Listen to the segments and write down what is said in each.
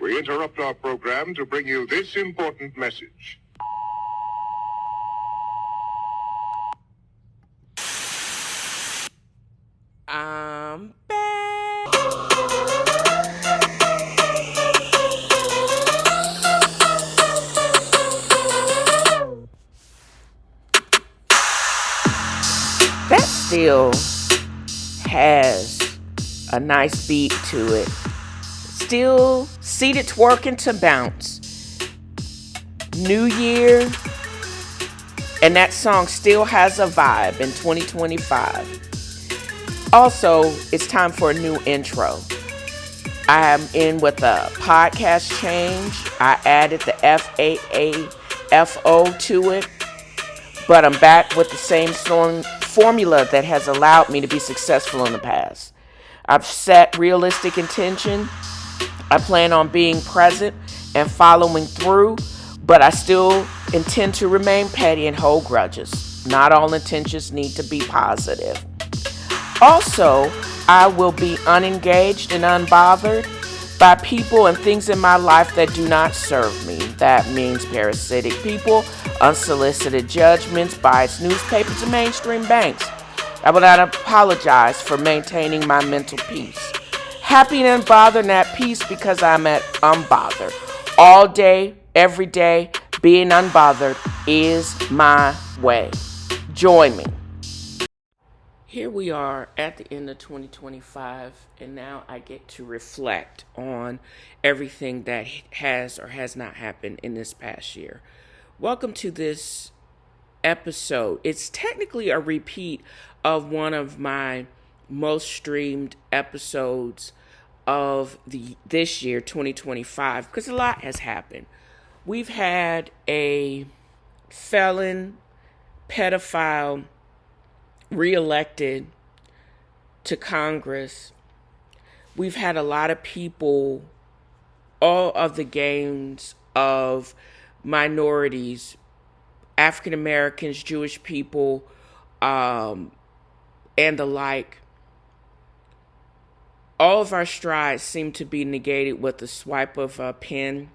We interrupt our program to bring you this important message. I'm back. That still has a nice beat to it. Still seated twerking to bounce. New year, and that song still has a vibe in 2025. Also, it's time for a new intro. I am in with a podcast change. I added the F.A.A.F.O to it, but I'm back with the same formula that has allowed me to be successful in the past. I've set realistic intention. I plan on being present and following through, but I still intend to remain petty and hold grudges. Not all intentions need to be positive. Also, I will be unengaged and unbothered by people and things in my life that do not serve me. That means parasitic people, unsolicited judgments, biased newspapers, and mainstream banks. I will not apologize for maintaining my mental peace. Happy and unbothered and at peace because I'm at unbothered. All day, every day, being unbothered is my way. Join me. Here we are at the end of 2025, and now I get to reflect on everything that has or has not happened in this past year. Welcome to this episode. It's technically a repeat of one of my most streamed episodes of this year, 2025, because a lot has happened. We've had a felon, pedophile, reelected to Congress. We've had a lot of people, all of the gangs of minorities, African Americans, Jewish people, and the like. All of our strides seem to be negated with the swipe of a pen.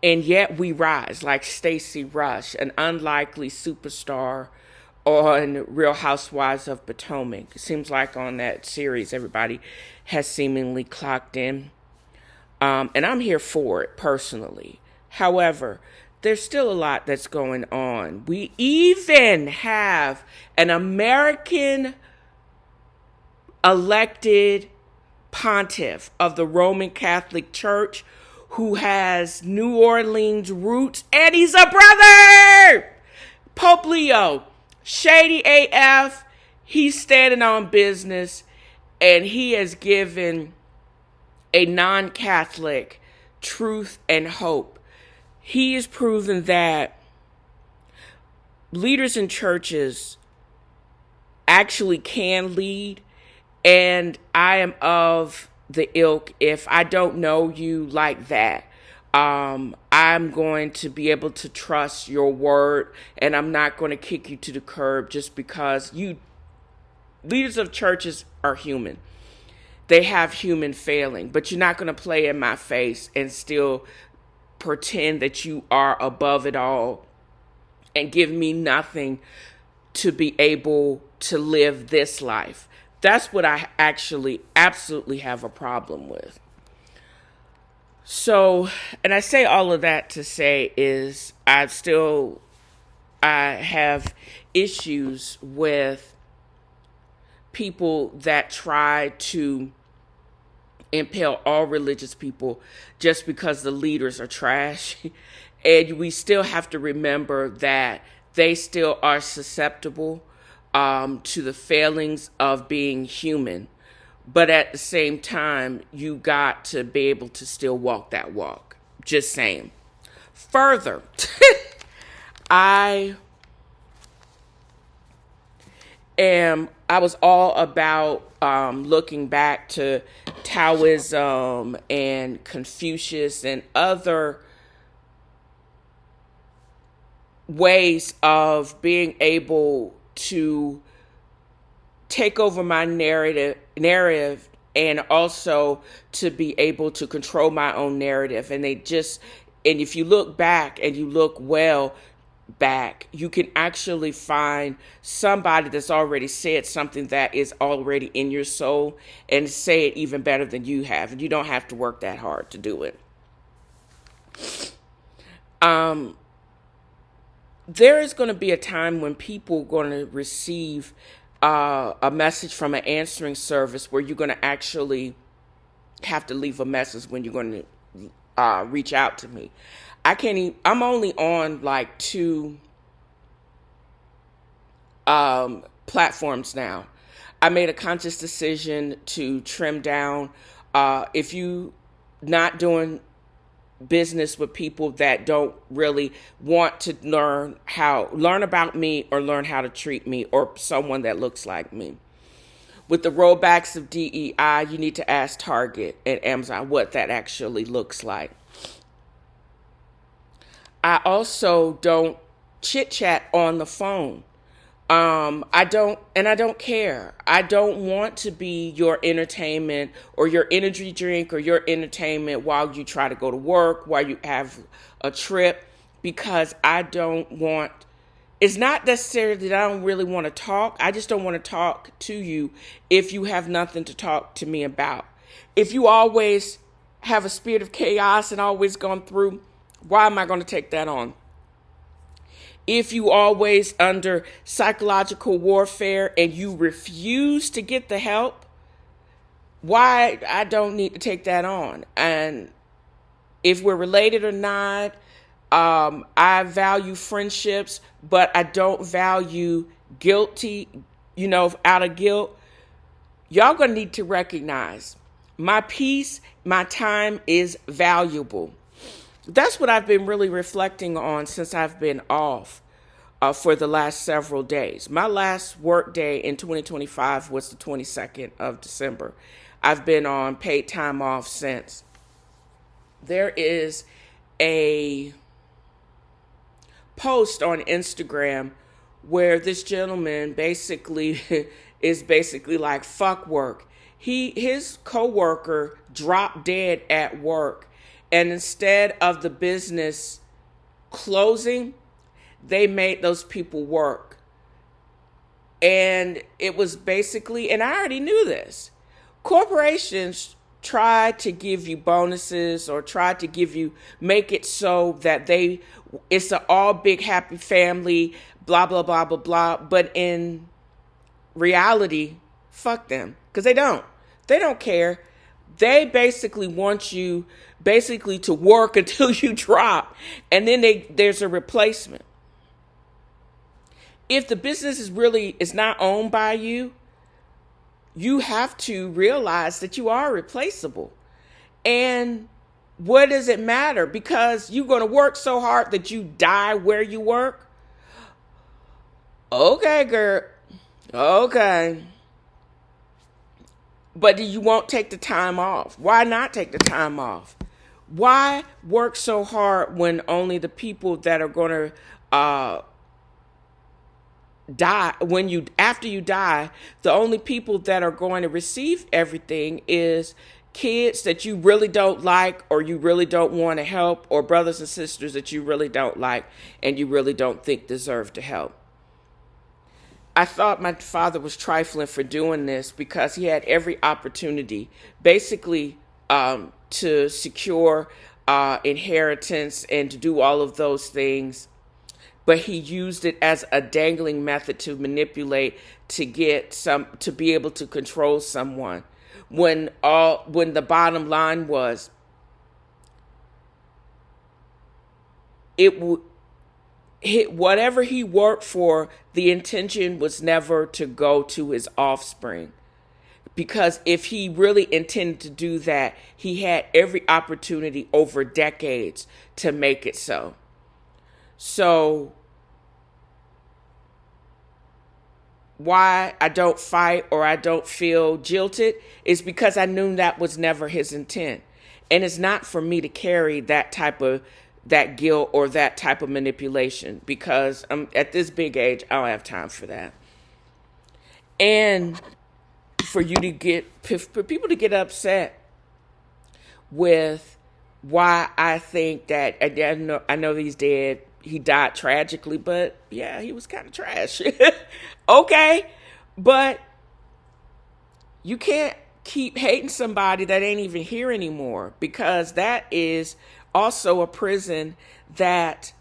And yet we rise like Stacey Rush, an unlikely superstar on Real Housewives of Potomac. It seems like on that series, everybody has seemingly clocked in. And I'm here for it personally. However, there's still a lot that's going on. We even have an American elected pontiff of the Roman Catholic Church who has New Orleans roots, and he's a brother! Pope Leo. Shady AF, he's standing on business, and he has given a non-Catholic truth and hope. He has proven that leaders in churches actually can lead, and I am of the ilk, if I don't know you like that, I'm going to be able to trust your word, and I'm not going to kick you to the curb just because leaders of churches are human. They have human failing, but you're not going to play in my face and still pretend that you are above it all and give me nothing to be able to live this life. That's what I actually absolutely have a problem with. So, and I say all of that to say is I have issues with people that try to impel all religious people just because the leaders are trash. And we still have to remember that they still are susceptible to the failings of being human. But at the same time, you got to be able to still walk that walk. Just saying. Further, I was all about looking back to Taoism and Confucius and other ways of being able to take over my narrative and also to be able to control my own narrative. And if you look back and you look well back, you can actually find somebody that's already said something that is already in your soul and say it even better than you have. And you don't have to work that hard to do it. There is going to be a time when people are going to receive a message from an answering service where you're going to actually have to leave a message when you're going to reach out to me. I'm only on like 2 platforms now. I made a conscious decision to trim down. If you not doing business with people that don't really want to learn about me or learn how to treat me or someone that looks like me. With the rollbacks of DEI, you need to ask Target and Amazon what that actually looks like. I also don't chit chat on the phone. I don't care. I don't want to be your entertainment or your energy drink or your entertainment while you try to go to work, while you have a trip, because it's not necessarily that I don't really want to talk. I just don't want to talk to you if you have nothing to talk to me about. If you always have a spirit of chaos and always gone through, why am I going to take that on? If you always under psychological warfare and you refuse to get the help, why I don't need to take that on. And if we're related or not, I value friendships, but I don't value out of guilt. Y'all gonna need to recognize my peace, my time is valuable. That's what I've been really reflecting on since I've been off for the last several days. My last work day in 2025 was the 22nd of December. I've been on paid time off since. There is a post on Instagram where this gentleman basically is like, fuck work. His coworker dropped dead at work. And instead of the business closing, they made those people work. And it was basically, and I already knew this, corporations try to give you bonuses or try to make it so that it's an all big happy family, blah, blah, blah, blah, blah. But in reality, fuck them, because they don't care. They basically want you to work until you drop, and then there's a replacement. If the business is not owned by you, you have to realize that you are replaceable. And what does it matter? Because you're going to work so hard that you die where you work? Okay, girl. Okay. But you won't take the time off. Why not take the time off? Why work so hard when only the people that are going to die, after you die, the only people that are going to receive everything is kids that you really don't like or you really don't want to help, or brothers and sisters that you really don't like and you really don't think deserve to help. I thought my father was trifling for doing this because he had every opportunity, basically, to secure inheritance and to do all of those things. But he used it as a dangling method to manipulate, to be able to control someone. When the bottom line was, whatever he worked for, the intention was never to go to his offspring. Because if he really intended to do that, he had every opportunity over decades to make it so. So why I don't fight or I don't feel jilted is because I knew that was never his intent. And it's not for me to carry that guilt or that type of manipulation, because I'm at this big age, I don't have time for that. And for people to get upset with why I think that I know he's dead. He died tragically, but yeah, he was kind of trash. Okay, but you can't keep hating somebody that ain't even here anymore, because that is also a prison that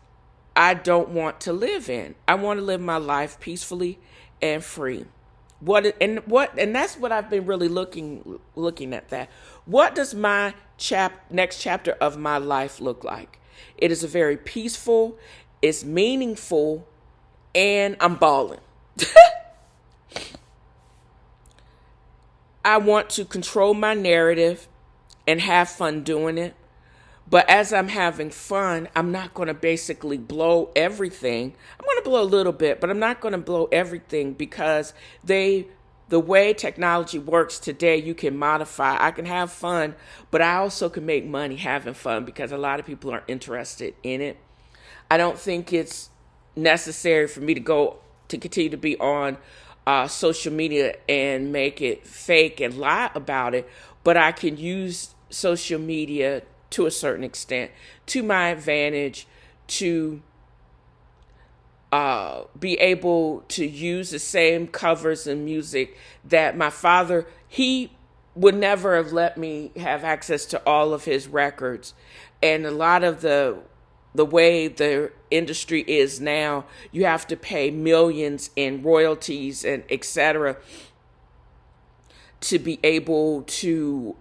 I don't want to live in. I want to live my life peacefully and free. And that's what I've been really looking at. That what does my next chapter of my life look like? It is a very peaceful, it's meaningful, and I'm balling. I want to control my narrative and have fun doing it. But as I'm having fun, I'm not going to basically blow everything. I'm going to blow a little bit, but I'm not going to blow everything, because the way technology works today, you can modify. I can have fun, but I also can make money having fun, because a lot of people aren't interested in it. I don't think it's necessary for me to continue to be on social media and make it fake and lie about it, but I can use social media to a certain extent to my advantage, to be able to use the same covers and music that my father, he would never have let me have access to all of his records. And a lot of the way the industry is now, you have to pay millions in royalties and etc. to be able to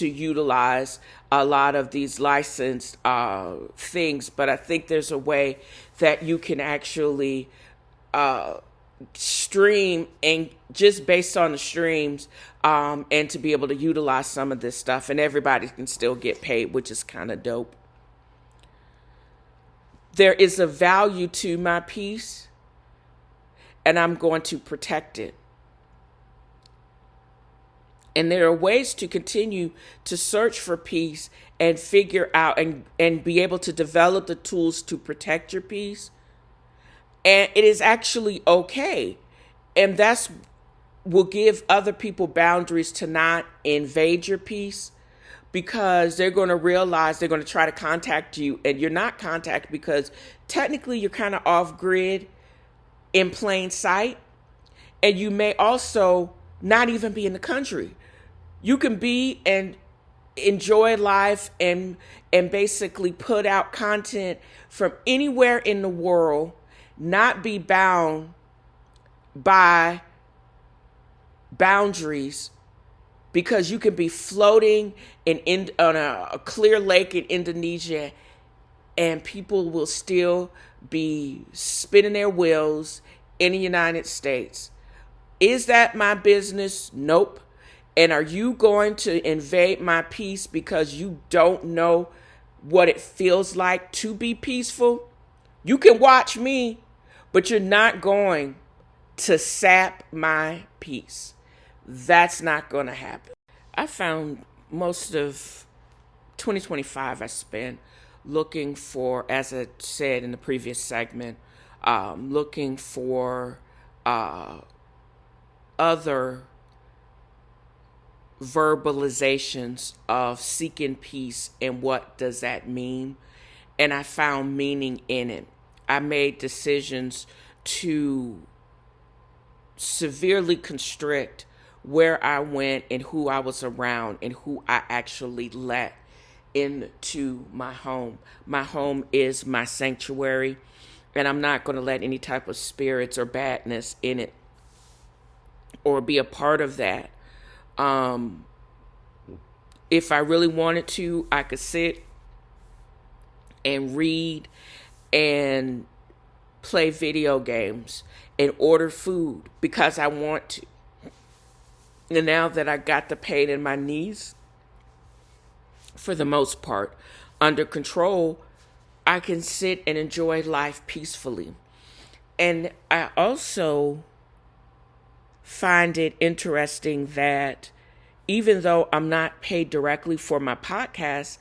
utilize a lot of these licensed things. But I think there's a way that you can actually stream, and just based on the streams, and to be able to utilize some of this stuff, and everybody can still get paid, which is kind of dope. There is a value to my peace, and I'm going to protect it. And there are ways to continue to search for peace and figure out and be able to develop the tools to protect your peace. And it is actually okay. And that's will give other people boundaries to not invade your peace, because they're going to realize they're going to try to contact you and you're not contacted, because technically you're kind of off grid in plain sight. And you may also not even be in the country. You can be and enjoy life and basically put out content from anywhere in the world, not be bound by boundaries, because you can be floating on a clear lake in Indonesia, and people will still be spinning their wheels in the United States. Is that my business? Nope. And are you going to invade my peace because you don't know what it feels like to be peaceful? You can watch me, but you're not going to sap my peace. That's not going to happen. I found most of 2025 I spent looking for, as I said in the previous segment, looking for other verbalizations of seeking peace and what does that mean. And I found meaning in it. I made decisions to severely constrict where I went and who I was around and who I actually let into my home. My home is my sanctuary, and I'm not going to let any type of spirits or badness in it or be a part of that. If I really wanted to, I could sit and read and play video games and order food because I want to. And now that I got the pain in my knees, for the most part, under control, I can sit and enjoy life peacefully. And I also find it interesting that even though I'm not paid directly for my podcast,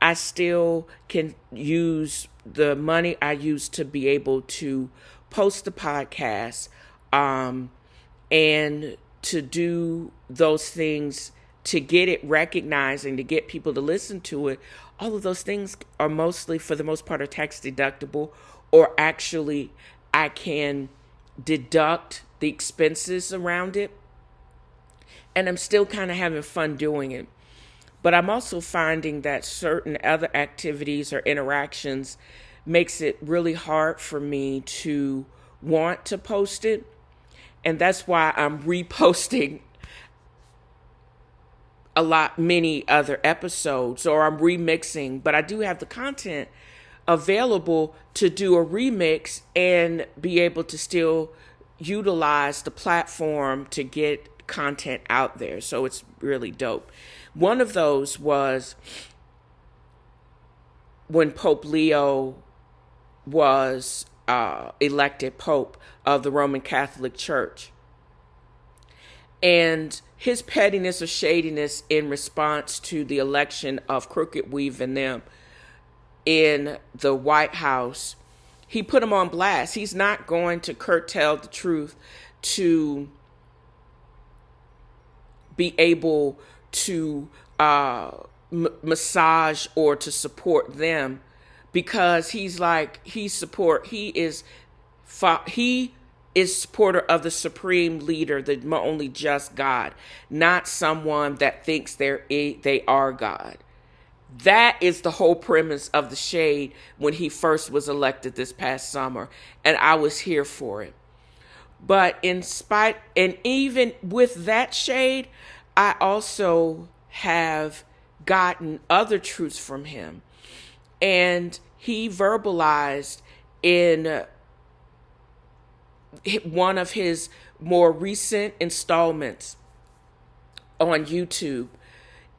I still can use the money I use to be able to post the podcast, and to do those things, to get it recognized and to get people to listen to it. All of those things are mostly, for the most part, are tax deductible, or actually I can deduct the expenses around it. And I'm still kind of having fun doing it. But I'm also finding that certain other activities or interactions makes it really hard for me to want to post it. And that's why I'm reposting many other episodes, or I'm remixing, but I do have the content available to do a remix and be able to still utilize the platform to get content out there. So it's really dope. One of those was when Pope Leo was elected Pope of the Roman Catholic Church. And his pettiness or shadiness in response to the election of Crooked Weave and them in the White House, he put him on blast. He's not going to curtail the truth to be able to massage or to support them, because he is supporter of the supreme leader, the only just God, not someone that thinks they are God. That is the whole premise of the shade when he first was elected this past summer, and I was here for it. But even with that shade, I also have gotten other truths from him. And he verbalized in one of his more recent installments on YouTube,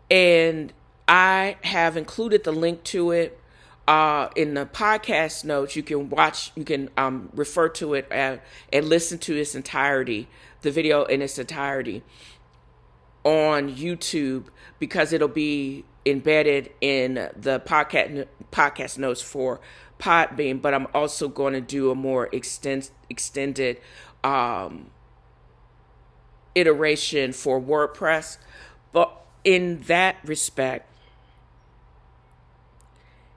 and I have included the link to it in the podcast notes. You can refer to it and listen to its entirety, the video in its entirety on YouTube, because it'll be embedded in the podcast notes for Podbean. But I'm also going to do a more extended iteration for WordPress. But in that respect,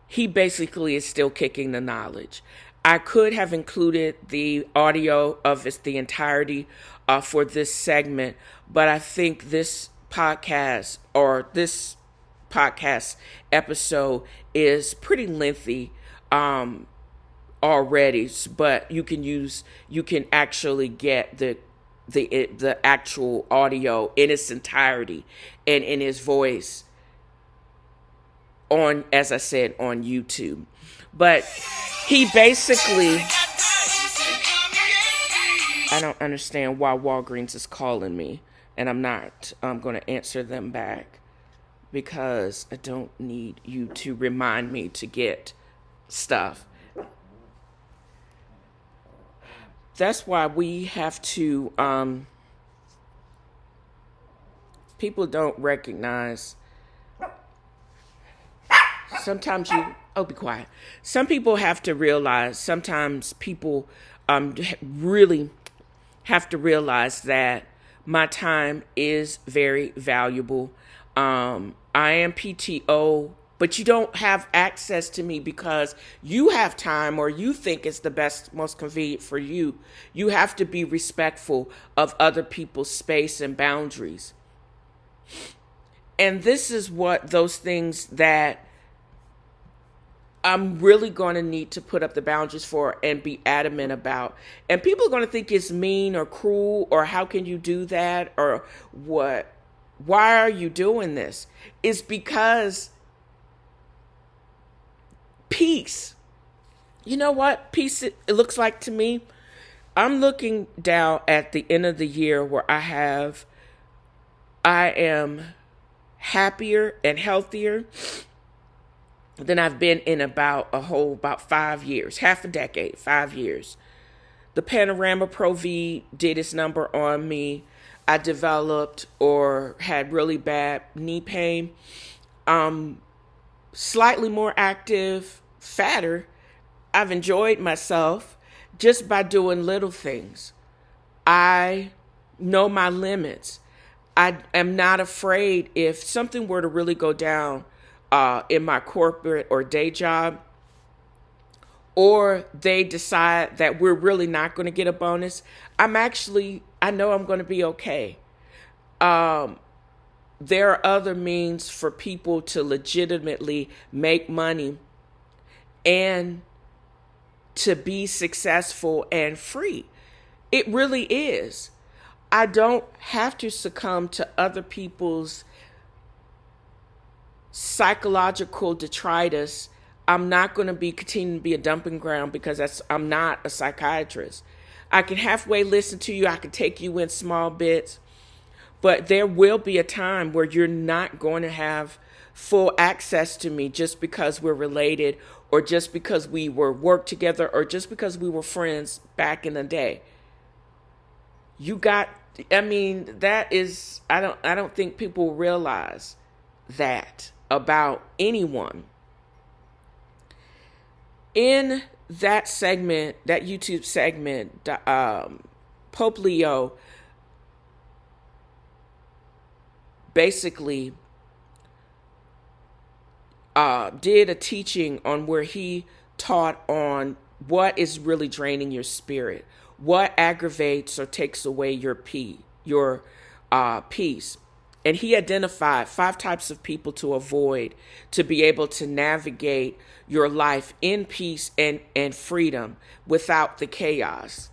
he basically is still kicking the knowledge. I could have included the audio of the entirety for this segment, but I think this podcast episode is pretty lengthy already. But you can actually get the actual audio in its entirety and in his voice on, as I said, on YouTube. But he basically, I don't understand why Walgreens is calling me, and I'm not going to answer them back, because I don't need you to remind me to get stuff. That's why we have to, people don't recognize. Sometimes be quiet. Some people have to realize, sometimes people really have to realize that my time is very valuable. I am PTO, but you don't have access to me because you have time, or you think it's the best, most convenient for you. You have to be respectful of other people's space and boundaries. And this is what those things that I'm really going to need to put up the boundaries for and be adamant about. And people are going to think it's mean or cruel, or how can you do that, or what? Why are you doing this? It's because peace. You know what peace it looks like to me? I'm looking down at the end of the year where I am happier and healthier than I've been in about 5 years, half a decade, 5 years. The Panorama Pro V did its number on me. I developed or had really bad knee pain. Slightly more active, fatter. I've enjoyed myself just by doing little things. I know my limits. I am not afraid if something were to really go down in my corporate or day job, or they decide that we're really not going to get a bonus. I know I'm going to be okay. There are other means for people to legitimately make money and to be successful and free. It really is. I don't have to succumb to other people's psychological detritus. I'm not going to be continuing to be a dumping ground because I'm not a psychiatrist. I can halfway listen to you. I can take you in small bits, but there will be a time where you're not going to have full access to me just because we're related, or just because we were work together, or just because we were friends back in the day. That is, I don't think people realize that about anyone. In that segment, that YouTube segment, Pope Leo basically did a teaching on where he taught on what is really draining your spirit, what aggravates or takes away your peace. And he identified 5 types of people to avoid to be able to navigate your life in peace and freedom without the chaos.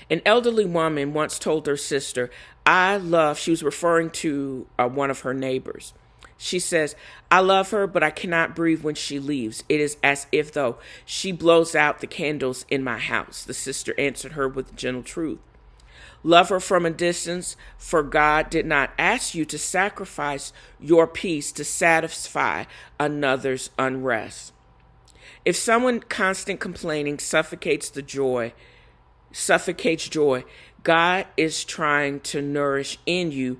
An elderly woman once told her sister, she was referring to one of her neighbors. She says, I love her, but I cannot breathe when she leaves. It is as if, though, she blows out the candles in my house. The sister answered her with gentle truth. Love her from a distance, for God did not ask you to sacrifice your peace to satisfy another's unrest. If someone constant complaining suffocates joy, God is trying to nourish in you,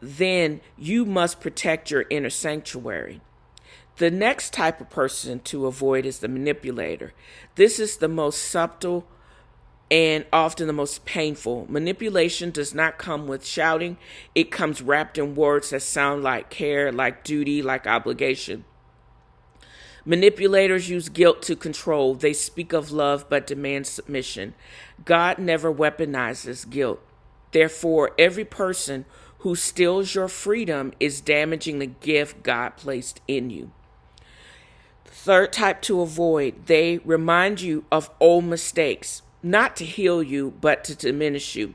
then you must protect your inner sanctuary. The next type of person to avoid is the manipulator. This is the most subtle and often the most painful. Manipulation does not come with shouting. It comes wrapped in words that sound like care, like duty, like obligation. Manipulators use guilt to control. They speak of love but demand submission. God never weaponizes guilt. Therefore, every person who steals your freedom is damaging the gift God placed in you. The third type to avoid, they remind you of old mistakes, not to heal you, but to diminish you.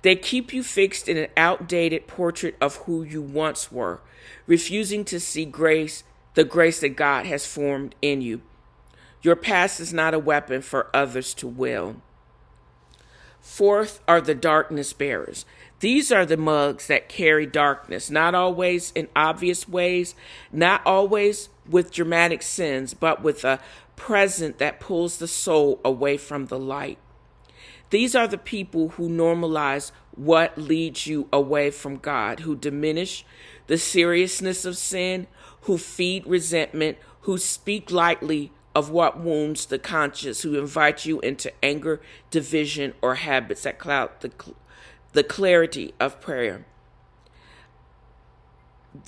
They keep you fixed in an outdated portrait of who you once were, refusing to see the grace that God has formed in you. Your past is not a weapon for others to wield. Fourth are the darkness bearers. These are the mugs that carry darkness, not always in obvious ways, not always with dramatic sins, but with a present that pulls the soul away from the light. These are the people who normalize what leads you away from God, who diminish the seriousness of sin, who feed resentment, who speak lightly of what wounds the conscience, who invite you into anger, division, or habits that cloud the clarity of prayer.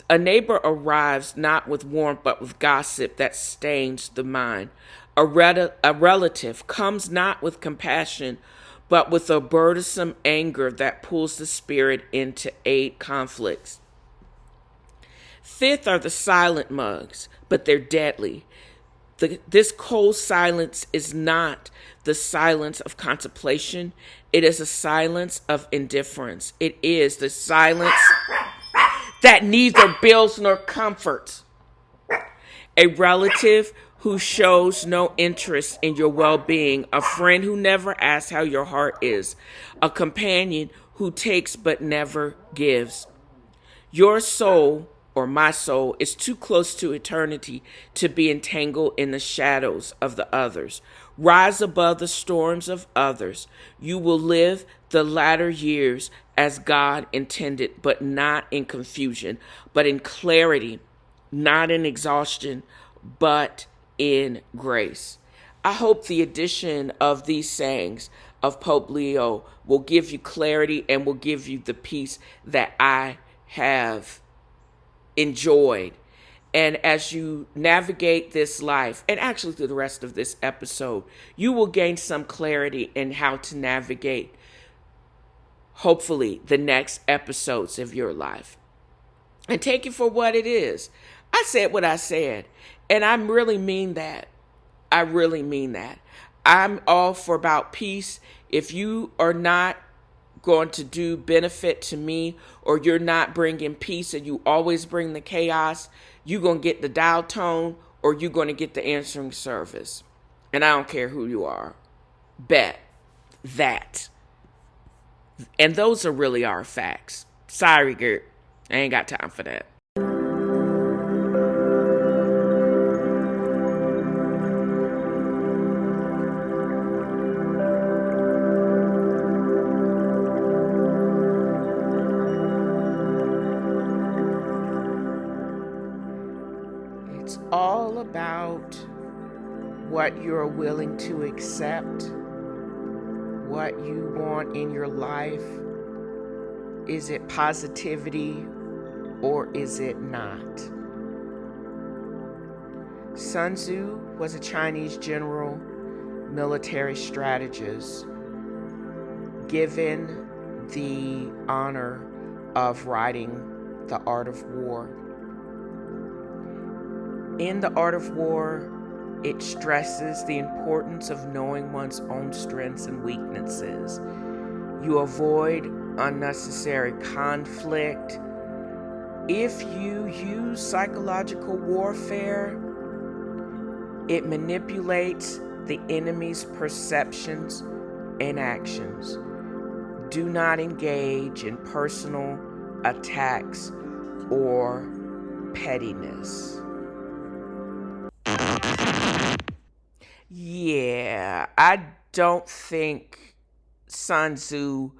A neighbor arrives not with warmth but with gossip that stains the mind. A relative comes not with compassion but with a burdensome anger that pulls the spirit into aid conflicts. Fifth are the silent mugs, but they're deadly. This cold silence is not the silence of contemplation. It is a silence of indifference. It is the silence that neither builds nor comforts. A relative who shows no interest in your well-being, a friend who never asks how your heart is, a companion who takes but never gives. Your soul, or my soul, is too close to eternity to be entangled in the shadows of the others. Rise above the storms of others. You will live the latter years as God intended, but not in confusion, but in clarity, not in exhaustion, but in grace. I hope the addition of these sayings of Pope Leo will give you clarity and will give you the peace that I have enjoyed. And as you navigate this life, and actually through the rest of this episode, you will gain some clarity in how to navigate, hopefully, the next episodes of your life. And take it for what it is. I said what I said, and I really mean that. I really mean that. I'm all for about peace. If you are not going to do benefit to me, or you're not bringing peace and you always bring the chaos, you're going to get the dial tone or you're going to get the answering service. And I don't care who you are. Bet that. And those are really our facts. Sorry, Gert. I ain't got time for that. It's all about what you're willing to accept, what you want in your life. Is it positivity or is it not? Sun Tzu was a Chinese general, military strategist, given the honor of writing The Art of War. In The Art of War, it stresses the importance of knowing one's own strengths and weaknesses. You avoid unnecessary conflict. If you use psychological warfare, it manipulates the enemy's perceptions and actions. Do not engage in personal attacks or pettiness. Yeah, I don't think Sun Tzu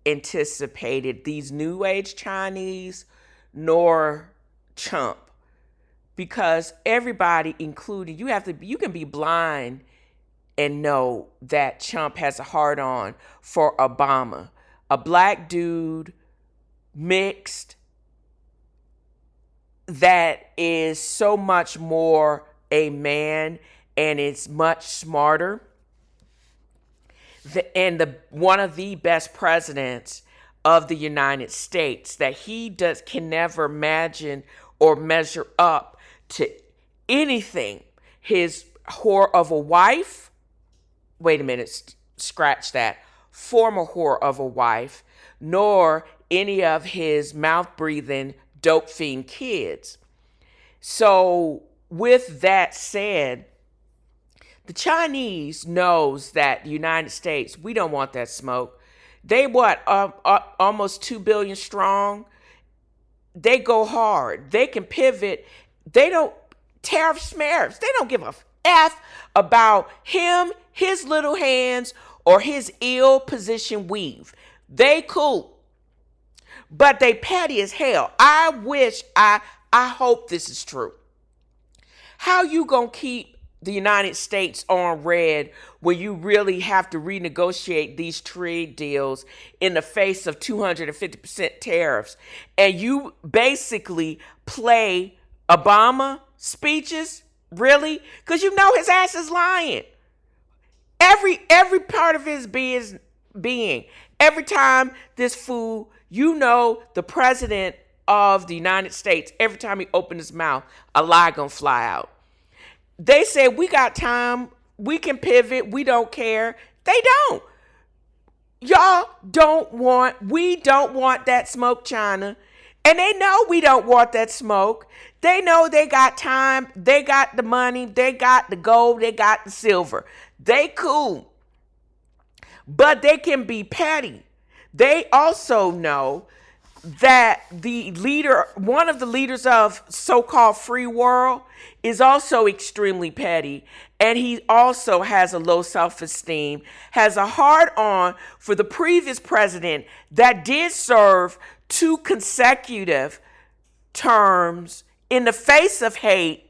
anticipated these New Age Chinese nor Trump, because everybody, including you can be blind and know that Trump has a hard on for Obama, a black dude, mixed, that is so much more a man and is much smarter. One of the best presidents of the United States, that he can never imagine or measure up to anything. His whore of a wife, wait a minute, scratch that, former whore of a wife, nor any of his mouth-breathing dope fiend kids. So with that said, the Chinese knows that the United States, we don't want that smoke. They almost 2 billion strong. They go hard. They can pivot. They don't tariff smears. They don't give a F about him, his little hands, or his ill-positioned weave. They cool. But they petty as hell. I hope this is true. How you gonna keep the United States on red when you really have to renegotiate these trade deals in the face of 250% tariffs, and you basically play Obama speeches? Really? Because you know his ass is lying. Every part of his being. Every time this fool, the president of the United States, every time he opened his mouth, a lie gonna fly out. They say, we got time, we can pivot, we don't care. They don't. We don't want that smoke, China. And they know we don't want that smoke. They know they got time, they got the money, they got the gold, they got the silver. They cool. But they can be petty. They also know that one of the leaders of so-called free world is also extremely petty, and he also has a low self-esteem, has a hard-on for the previous president that did serve 2 consecutive terms in the face of hate,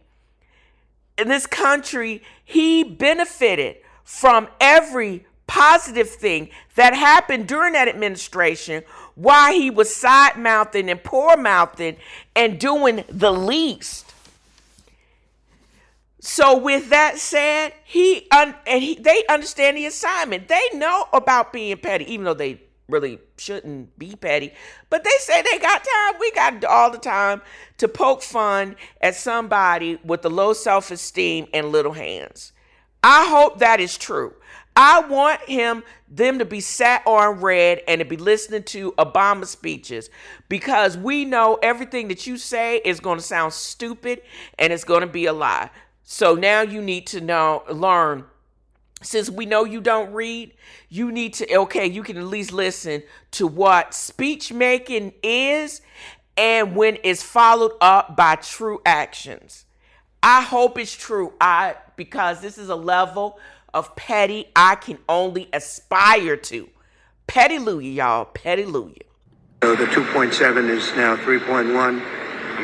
in this country, he benefited from every positive thing that happened during that administration while he was side mouthing and poor mouthing and doing the least. So with that said, they understand the assignment. They know about being petty, even though they really shouldn't be petty. But they say they got time. We got all the time to poke fun at somebody with the low self-esteem and little hands. I hope that is true. I want them to be sat on red and to be listening to Obama speeches, because we know everything that you say is going to sound stupid and it's going to be a lie. So now you need to learn. Since we know you don't read, you need to, you can at least listen to what speech making is and when it's followed up by true actions. I hope it's true. Because this is a level of petty I can only aspire to. Petty-luya, y'all. Petty-luya. So the 2.7 is now 3.1. I'm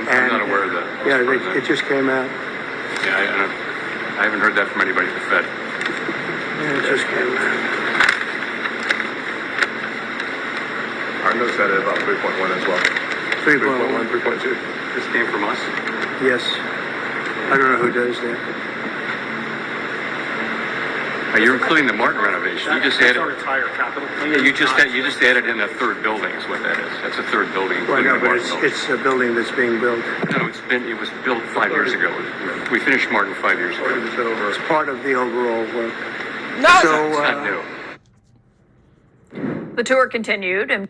not aware of that. Yeah, it just came out. Yeah, I haven't heard that from anybody at the Fed. Yeah, it just came out. Our notes had it about 3.1 as well. 3.1. 3.2. This came from us? Yes. I don't know who does that. You're including the Martin renovation. You just added. Our entire capital plan. Yeah, you just added in a third building is what that is. That's a third building. Well, including no, the but Martin building. it's a building that's being built. No, it was built 5 years ago. We finished Martin 5 years ago. It's part of the overall work. No, So, It's not new. The tour continued, and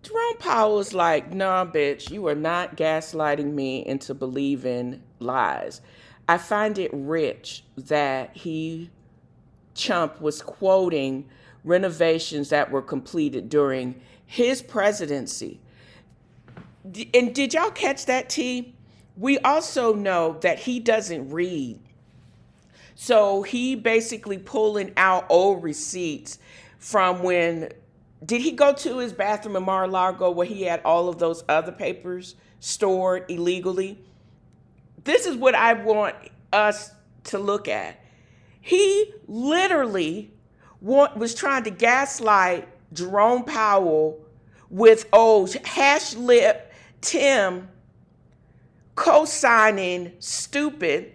Jerome Powell was like, nah, bitch, you are not gaslighting me into believing lies. I find it rich that Chump was quoting renovations that were completed during his presidency. And did y'all catch that, T? We also know that he doesn't read. So he basically pulling out old receipts from when, did he go to his bathroom in Mar-a-Lago where he had all of those other papers stored illegally? This is what I want us to look at. He literally was trying to gaslight Jerome Powell with hash lip Tim co-signing stupid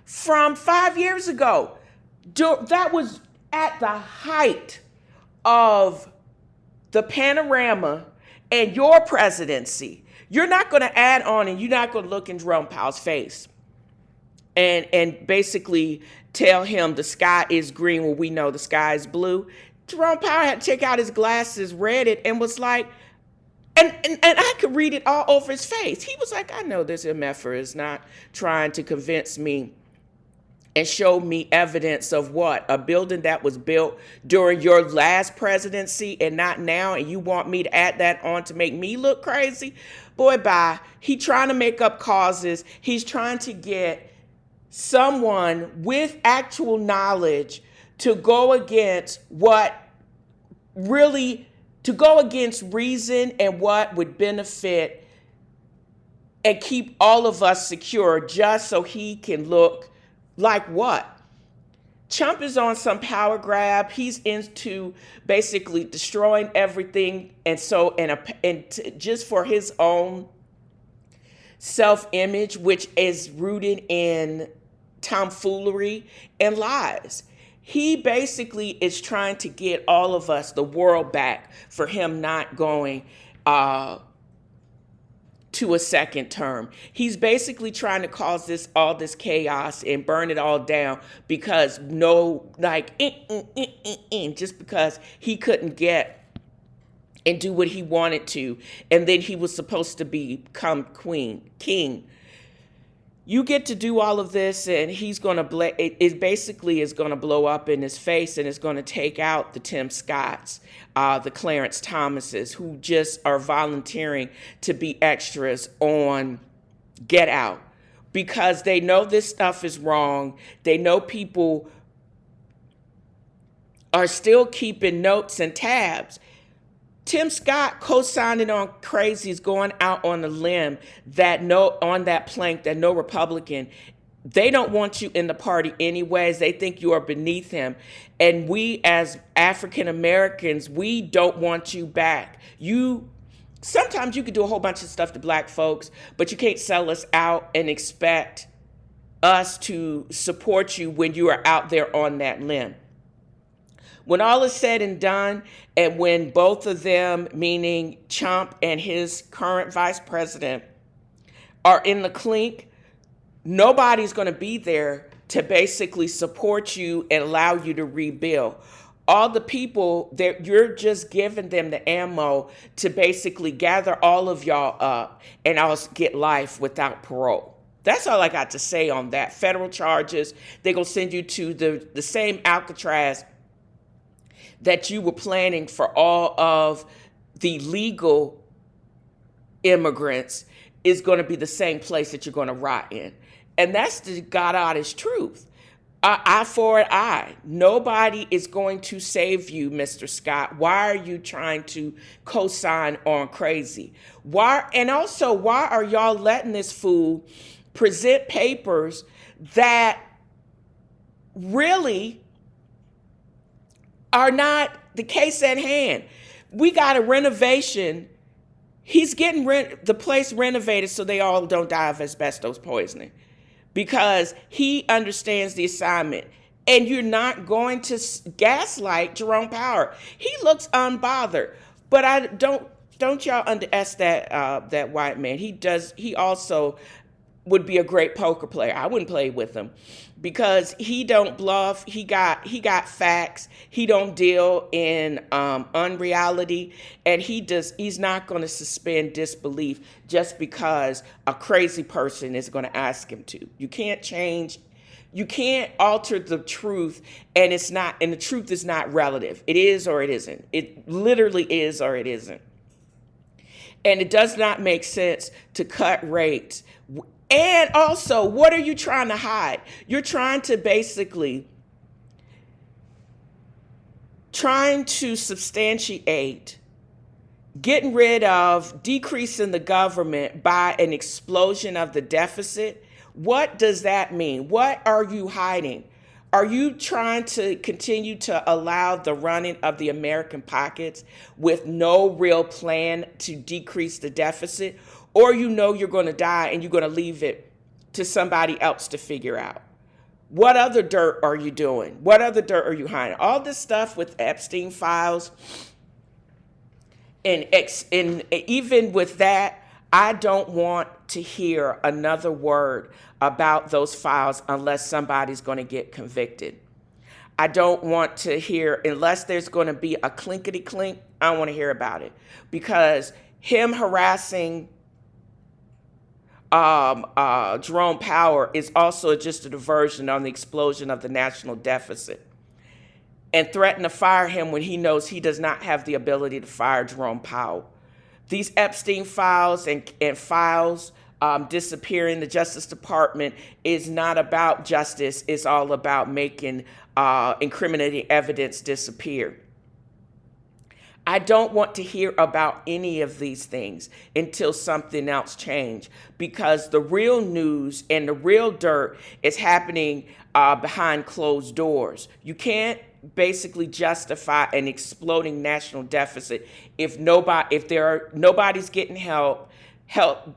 from 5 years ago. That was at the height of the panorama and your presidency. You're not going to add on and you're not going to look in Jerome Powell's face and basically tell him the sky is green when we know the sky is blue. Jerome Powell had to take out his glasses, read it, and was like, and I could read it all over his face. He was like, I know this MFer is not trying to convince me and show me evidence of what? A building that was built during your last presidency and not now, and you want me to add that on to make me look crazy? Boy, bye. He trying to make up causes. He's trying to get someone with actual knowledge to go against reason and what would benefit and keep all of us secure, just so he can look like what? Trump is on some power grab. He's into basically destroying everything, and just for his own self-image, which is rooted in tomfoolery and lies. He basically is trying to get all of us, the world, back for him not going to a second term. He's basically trying to cause all this chaos and burn it all down because just because he couldn't get and do what he wanted to, and then he was supposed to become king. You get to do all of this, and he's going to it basically is going to blow up in his face, and it's going to take out the Tim Scotts, the Clarence Thomases, who just are volunteering to be extras on Get Out because they know this stuff is wrong. They know people are still keeping notes and tabs. Tim Scott co-signing on crazy is going out on a limb that on that plank that no Republican, they don't want you in the party anyways. They think you are beneath him. And we as African Americans, we don't want you back. Sometimes you could do a whole bunch of stuff to black folks, but you can't sell us out and expect us to support you when you are out there on that limb. When all is said and done, and when both of them, meaning Trump and his current vice president, are in the clink, nobody's going to be there to basically support you and allow you to rebuild. All the people, you're just giving them the ammo to basically gather all of y'all up and I'll get life without parole. That's all I got to say on that. Federal charges, they're going to send you to the same Alcatraz that you were planning for all of the legal immigrants is going to be the same place that you're going to rot in. And that's the God honest truth. Eye for an eye. Nobody is going to save you, Mr. Scott. Why are you trying to co-sign on crazy? Why are y'all letting this fool present papers that really are not the case at hand? We got a renovation. He's getting the place renovated so they all don't die of asbestos poisoning because he understands the assignment. And you're not going to gaslight Jerome Powell. He looks unbothered, but don't y'all underestimate that white man. He also would be a great poker player. I wouldn't play with him because he don't bluff. He got facts. He don't deal in unreality, and he's not going to suspend disbelief just because a crazy person is going to ask him to. You can't alter the truth, and the truth is not relative. It is or it isn't. It literally is or it isn't. And it does not make sense to cut rates. And also, what are you trying to hide? You're trying to substantiate getting rid of decreasing the government by an explosion of the deficit. What does that mean? What are you hiding? Are you trying to continue to allow the running of the American pockets with no real plan to decrease the deficit? Or you're going to die and you're going to leave it to somebody else to figure out? What other dirt are you doing? What other dirt are you hiding? All this stuff with Epstein files, and even with that, I don't want to hear another word about those files unless somebody's going to get convicted. I don't want to hear, unless there's going to be a clinkety clink, I don't want to hear about it. Because him harassing Jerome Powell is also just a diversion on the explosion of the national deficit, and threaten to fire him when he knows he does not have the ability to fire Jerome Powell. These Epstein files and files disappearing the Justice Department is not about justice. It's all about making incriminating evidence disappear. I don't want to hear about any of these things until something else changes, because the real news and the real dirt is happening behind closed doors. You can't basically justify an exploding national deficit if nobody's getting help.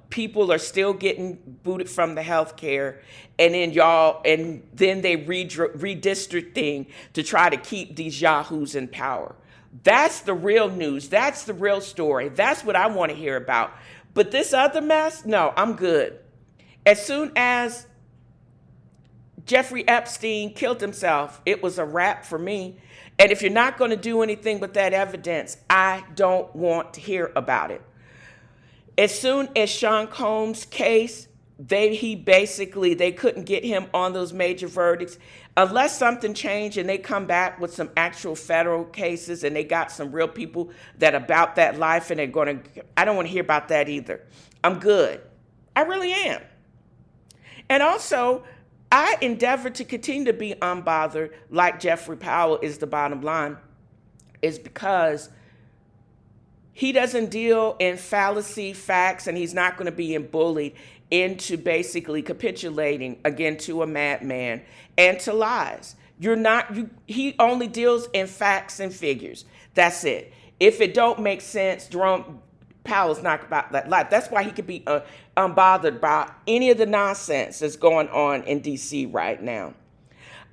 People are still getting booted from the health care, and then they redistricting to try to keep these yahoos in power. That's the real news. That's the real story. That's what I want to hear about. But this other mess, no, I'm good. As soon as Jeffrey Epstein killed himself, it was a wrap for me. And if you're not going to do anything with that evidence, I don't want to hear about it. As soon as Sean Combs' case, they couldn't get him on those major verdicts unless something changed and they come back with some actual federal cases and they got some real people that about that life, and I don't want to hear about that either. I'm good. I really am. And also, I endeavor to continue to be unbothered like Jeffrey Powell is the bottom line, is because He doesn't deal in fallacy, facts, and he's not going to be bullied into basically capitulating again to a madman and to lies. He only deals in facts and figures. That's it. If it don't make sense, Jerome Powell's not about that life. That's why he could be unbothered by any of the nonsense that's going on in DC right now.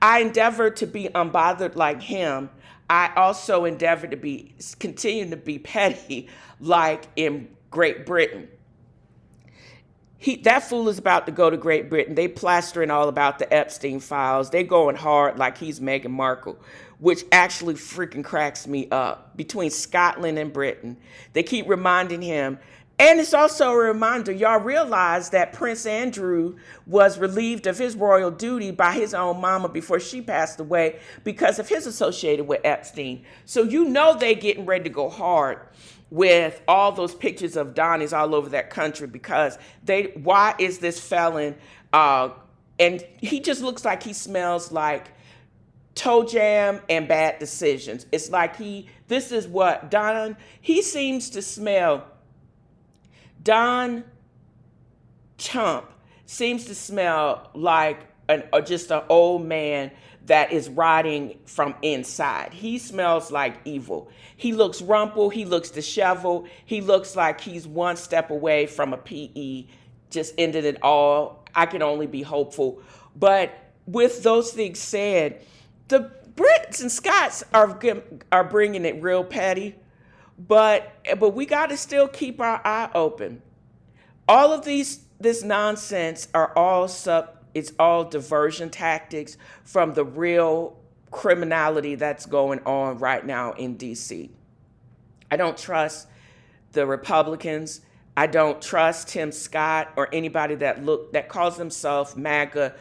I endeavor to be unbothered like him. I also endeavor to continue to be petty like in Great Britain. That fool is about to go to Great Britain. They plastering all about the Epstein files. They going hard like he's Meghan Markle, which actually freaking cracks me up. Between Scotland and Britain, they keep reminding him. And it's also a reminder, y'all realize that Prince Andrew was relieved of his royal duty by his own mama before she passed away because of his associated with Epstein. So you know they getting ready to go hard with all those pictures of Donnies all over that country because why is this felon, and he just looks like he smells like toe jam and bad decisions. It's like this is what he seems to smell. Don Trump seems to smell like just an old man that is rotting from inside. He smells like evil. He looks rumpled. He looks disheveled. He looks like he's one step away from a PE, just ended it all. I can only be hopeful. But with those things said, the Brits and Scots are bringing it real petty. But we got to still keep our eye open. All of this nonsense it's all diversion tactics from the real criminality that's going on right now in DC. I don't trust the Republicans. I don't trust Tim Scott or anybody that calls themselves MAGA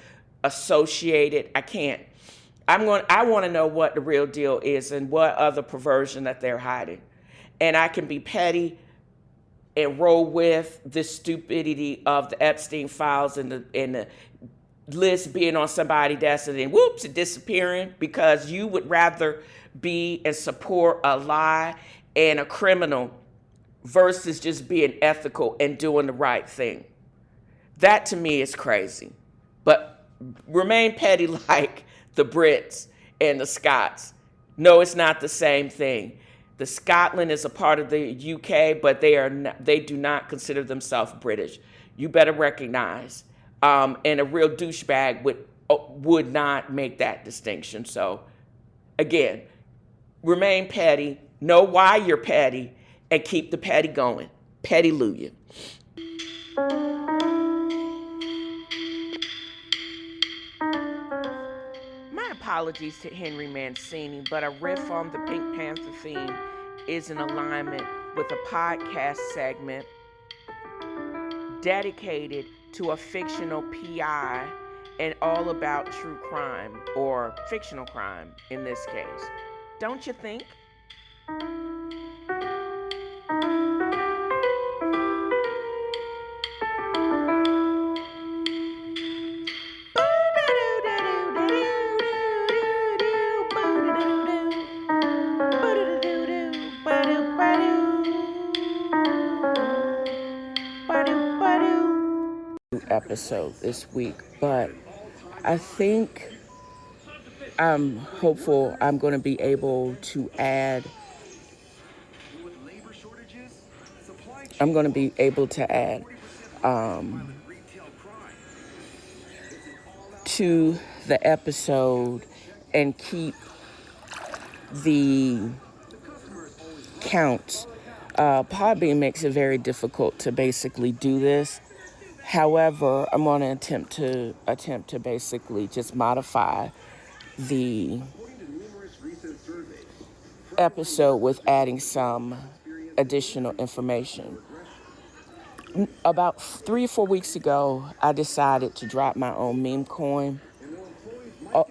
associated. I can't. I want to know what the real deal is and what other perversion that they're hiding. And I can be petty and roll with the stupidity of the Epstein files and the list being on somebody's desk and then whoops, it disappearing because you would rather be and support a lie and a criminal versus just being ethical and doing the right thing. That to me is crazy. But remain petty like the Brits and the Scots. No, it's not the same thing. The Scotland is a part of the UK, but they do not consider themselves British. You better recognize. And a real douchebag would not make that distinction. So, again, remain petty, know why you're petty, and keep the petty going. Petty-luya. My apologies to Henry Mancini, but a riff on the Pink Panther theme is in alignment with a podcast segment dedicated to a fictional PI and all about true crime, or fictional crime in this case. Don't you think? Episode this week, but I think I'm hopeful I'm going to be able to add to the episode and keep the counts. Podbean makes it very difficult to basically do this. However, I'm going to attempt to basically just modify the episode with adding some additional information. About 3 or 4 weeks ago, I decided to drop my own meme coin.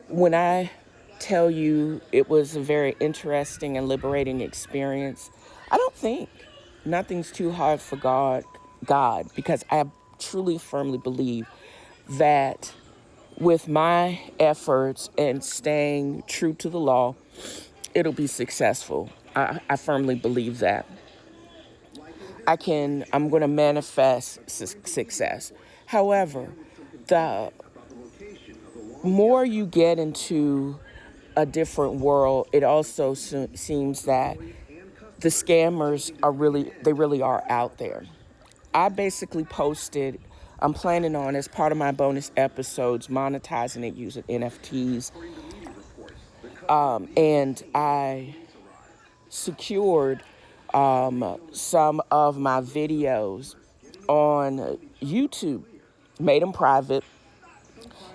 When I tell you it was a very interesting and liberating experience, I don't think nothing's too hard for God, because I truly firmly believe that with my efforts and staying true to the law, it'll be successful. I firmly believe that. I'm going to manifest success. However, the more you get into a different world, it also seems that the scammers they really are out there. I basically posted, I'm planning on, as part of my bonus episodes, monetizing it using NFTs. And I secured some of my videos on YouTube, made them private.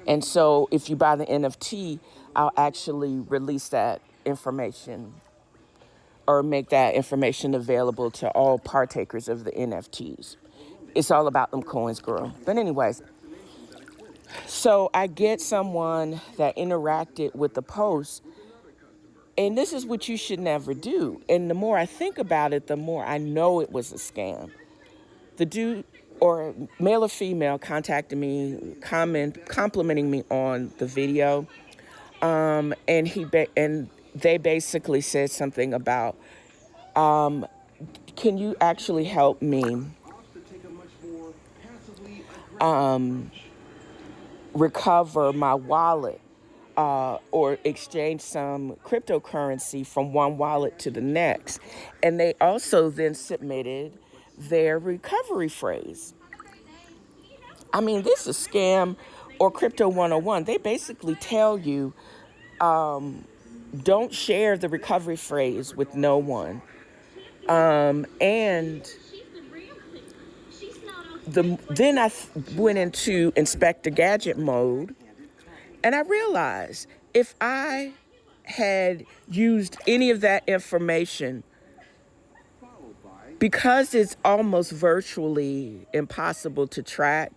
And so if you buy the NFT, I'll actually release that information or make that information available to all partakers of the NFTs. It's all about them coins, girl. But anyways, so I get someone that interacted with the post, and this is what you should never do. And the more I think about it, the more I know it was a scam. The dude, or male or female, contacted me, complimenting me on the video, and they basically said something about, can you actually help me recover my wallet or exchange some cryptocurrency from one wallet to the next? And they also then submitted their recovery phrase. I mean, this is scam or crypto 101. They basically tell you, don't share the recovery phrase with no one. And then I went into Inspector Gadget mode, and I realized if I had used any of that information, because it's almost virtually impossible to track,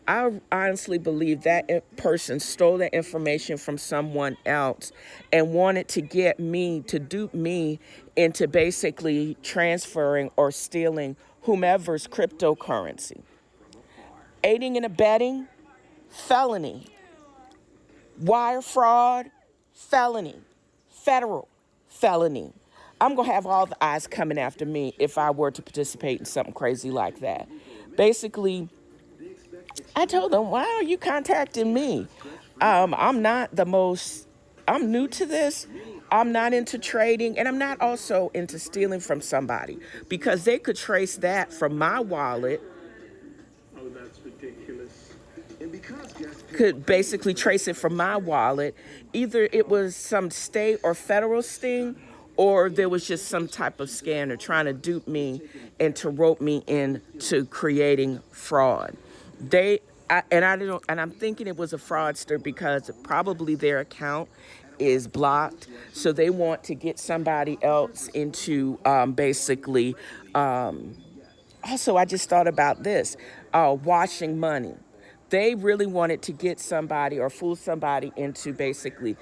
I honestly believe that person stole that information from someone else and wanted to get me to dupe me into basically transferring or stealing whomever's cryptocurrency. Aiding and abetting, felony. Wire fraud, felony. Federal, felony. I'm going to have all the eyes coming after me if I were to participate in something crazy like that. Basically, I told them, why are you contacting me? I'm new to this. I'm not into trading, and I'm not also into stealing from somebody, because they could trace that from my wallet. Oh, that's ridiculous. Could basically trace it from my wallet. Either it was some state or federal sting, or there was just some type of scanner trying to dupe me and to rope me into creating fraud. I'm thinking it was a fraudster because probably their account is blocked, so they want to get somebody else into basically. Also, I just thought about this, washing money. They really wanted to get somebody or fool somebody into basically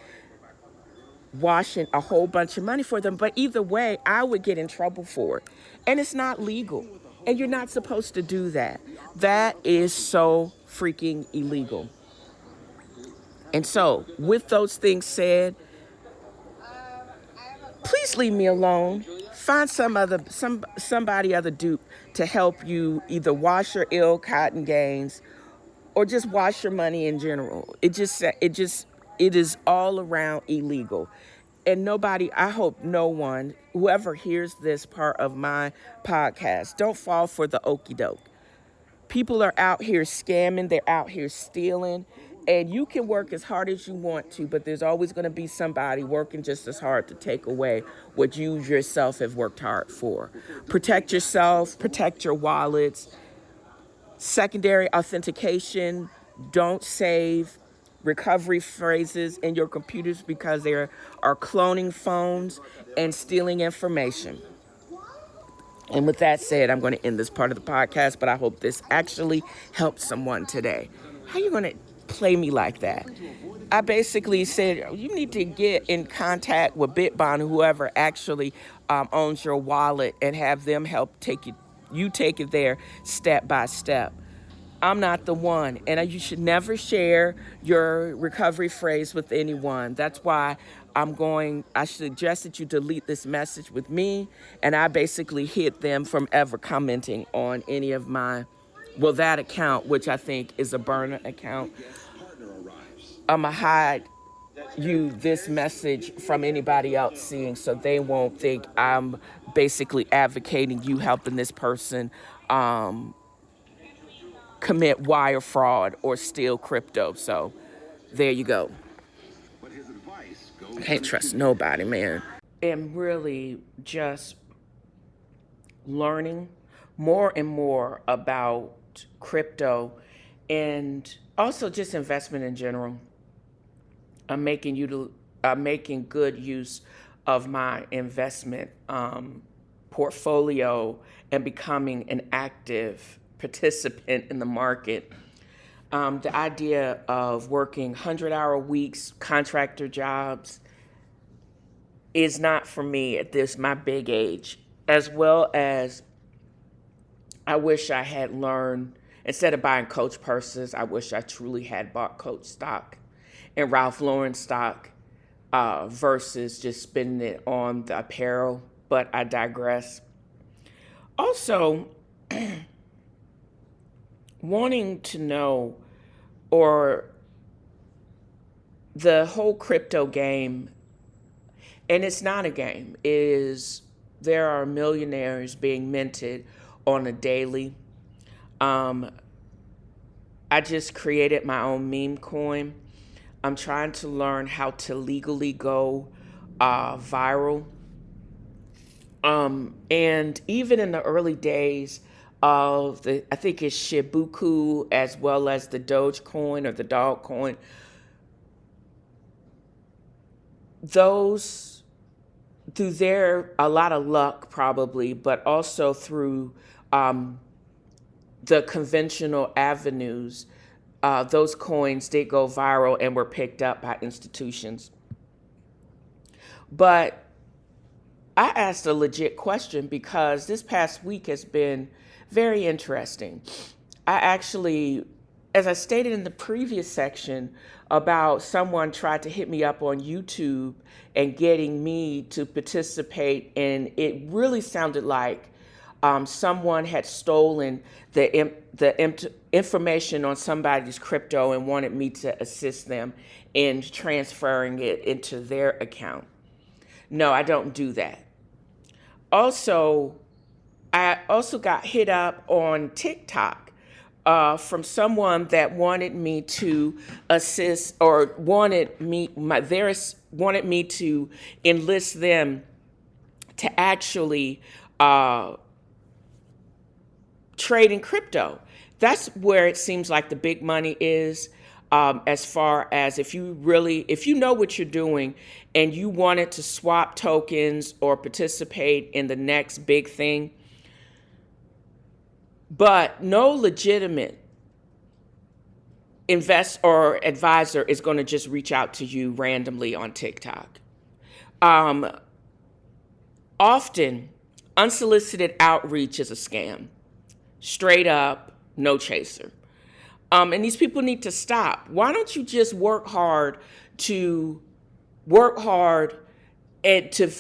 washing a whole bunch of money for them. But either way, I would get in trouble for it. And it's not legal. And you're not supposed to do that. That is so freaking illegal. And so, with those things said, please leave me alone. Find somebody other dupe to help you either wash your ill-gotten gains or just wash your money in general. It is all around illegal. And I hope no one, whoever hears this part of my podcast, don't fall for the okie doke. People are out here scamming, they're out here stealing, and you can work as hard as you want to, but there's always going to be somebody working just as hard to take away what you yourself have worked hard for. Protect yourself, protect your wallets. Secondary authentication, don't save recovery phrases in your computers because they are cloning phones and stealing information. And with that said, I'm going to end this part of the podcast, but I hope this actually helps someone today. How are you going to play me like that? I basically said, you need to get in contact with Bitbon, whoever actually owns your wallet, and have them help take it there step by step. I'm not the one. And you should never share your recovery phrase with anyone. That's why I suggest that you delete this message with me. And I basically hid them from ever commenting on any of that account, which I think is a burner account. I'm going to hide this message from anybody else seeing, so they won't think I'm basically advocating you helping this person commit wire fraud or steal crypto. So there you go. Can't trust nobody, man. I'm really just learning more and more about crypto and also just investment in general. I'm making good use of my investment portfolio and becoming an active participant in the market. The idea of working 100-hour weeks, contractor jobs, is not for me at my big age, as well as I wish I had learned, instead of buying Coach purses, I wish I truly had bought Coach stock and Ralph Lauren stock versus just spending it on the apparel, but I digress. Also, wanting to know, or the whole crypto game, and it's not a game, there are millionaires being minted on a daily. I just created my own meme coin. I'm trying to learn how to legally go viral. And even in the early days of I think it's Shibuku as well as the Dogecoin or the Dog Coin, those, through a lot of luck probably, but also through the conventional avenues, those coins did go viral and were picked up by institutions. But I asked a legit question because this past week has been very interesting. I actually, as I stated in the previous section about someone tried to hit me up on YouTube and getting me to participate, and it really sounded like someone had stolen the information on somebody's crypto and wanted me to assist them in transferring it into their account. No, I don't do that. Also, I also got hit up on TikTok from someone that wanted me to assist, or wanted me to enlist them to actually trade in crypto. That's where it seems like the big money is. As far as if you know what you're doing and you wanted to swap tokens or participate in the next big thing, but no legitimate invest or advisor is going to just reach out to you randomly on TikTok. Often, unsolicited outreach is a scam. Straight up, no chaser. And these people need to stop. Why don't you just work hard and to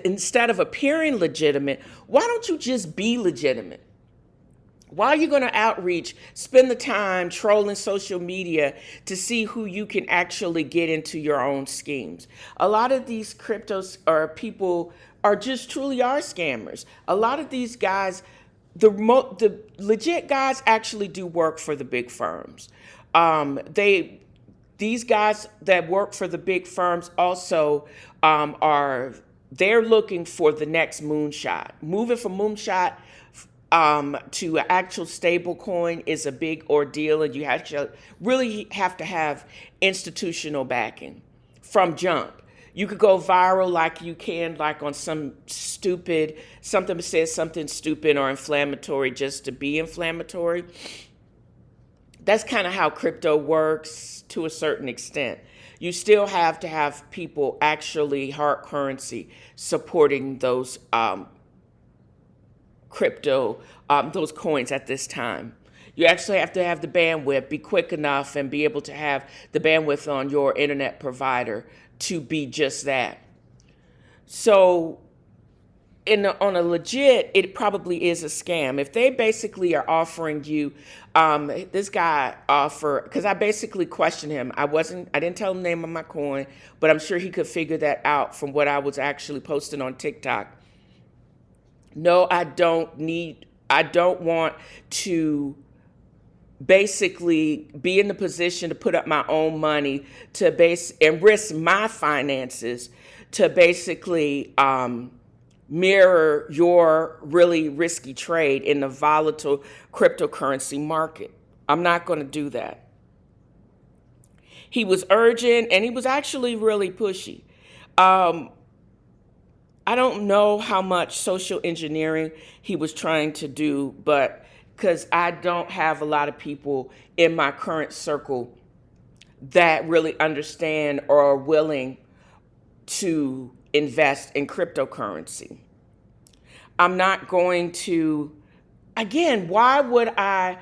instead of appearing legitimate, why don't you just be legitimate? Why are you going to outreach, spend the time trolling social media to see who you can actually get into your own schemes? A lot of these cryptos or people are just truly scammers. A lot of these guys, the legit guys actually do work for the big firms. These guys that work for the big firms also they're looking for the next moonshot. Moving from moonshot to an actual stable coin is a big ordeal, and you really have to have institutional backing from jump. You could go viral like you can, like on something says something stupid or inflammatory just to be inflammatory. That's kind of how crypto works to a certain extent. You still have to have people actually, hard currency, supporting those those coins at this time. You actually have to have the bandwidth, be quick enough, and be able to have the bandwidth on your internet provider to be just that. So on a legit, it probably is a scam. If they basically are offering you, this guy because I basically questioned him. I didn't tell him the name of my coin, but I'm sure he could figure that out from what I was actually posting on TikTok. No, I don't want to basically be in the position to put up my own money and risk my finances to basically, mirror your really risky trade in the volatile cryptocurrency market. I'm not going to do that. He was urgent and he was actually really pushy. I don't know how much social engineering he was trying to do, but because I don't have a lot of people in my current circle that really understand or are willing to invest in cryptocurrency. I'm not going to, again, why would I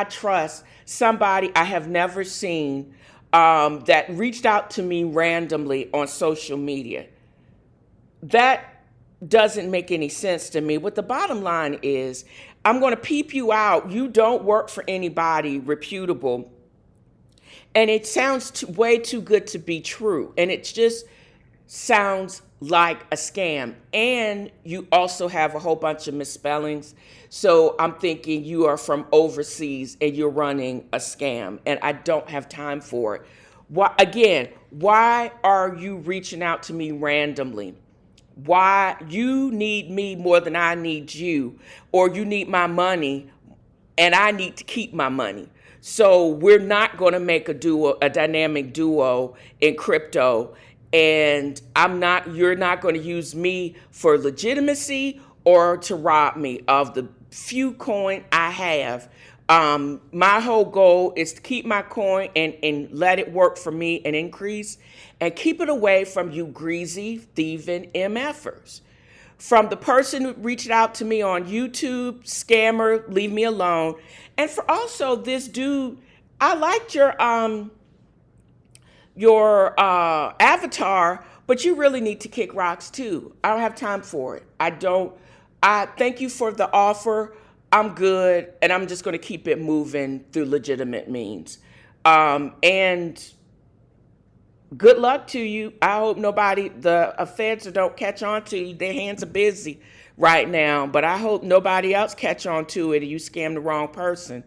trust somebody I have never seen that reached out to me randomly on social media? That doesn't make any sense to me. But the bottom line is, I'm going to peep you out. You don't work for anybody reputable. And it sounds way too good to be true. And it just sounds like a scam. And you also have a whole bunch of misspellings. So I'm thinking you are from overseas and you're running a scam. And I don't have time for it. Why are you reaching out to me randomly? Why you need me more than I need you, or you need my money and I need to keep my money. So we're not going to make a dynamic duo in crypto. And you're not going to use me for legitimacy or to rob me of the few coin I have. My whole goal is to keep my coin and let it work for me and increase, and keep it away from you greasy, thieving MFers. From the person who reached out to me on YouTube, scammer, leave me alone. And for also this dude, I liked your avatar, but you really need to kick rocks too. I don't have time for it. I thank you for the offer. I'm good, and I'm just going to keep it moving through legitimate means. And good luck to you. I hope the feds don't catch on to you. Their hands are busy right now, but I hope nobody else catch on to it and you scam the wrong person.